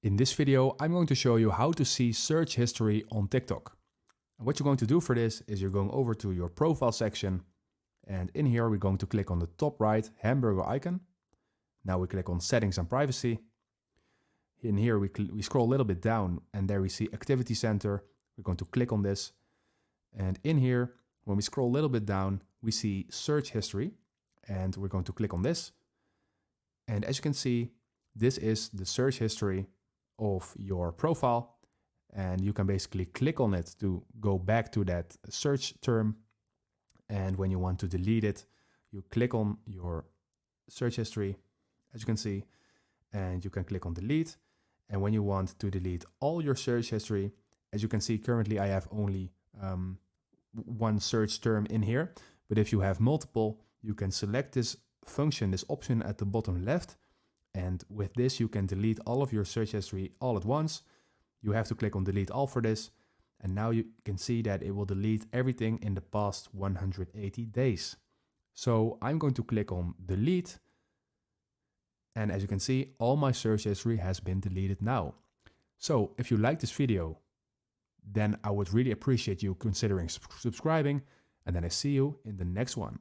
In this video, I'm going to show you how to see search history on TikTok. And what you're going to do for this is you're going over to your profile section, and in here we're going to click on the top right hamburger icon. Now we click on settings and privacy. In here we scroll a little bit down and there we see activity center. We're going to click on this. And in here, when we scroll a little bit down, we see search history and we're going to click on this. And as you can see, this is the search history of your profile, and you can basically click on it to go back to that search term. And when you want to delete it, you click on your search history, as you can see, and you can click on delete. And when you want to delete all your search history, as you can see, currently I have only one search term in here, but if you have multiple, you can select this function, this option at the bottom left. And with this, you can delete all of your search history all at once. You have to click on delete all for this. And now you can see that it will delete everything in the past 180 days. So I'm going to click on delete. And as you can see, all my search history has been deleted now. So if you like this video, then I would really appreciate you considering subscribing. And then I see you in the next one.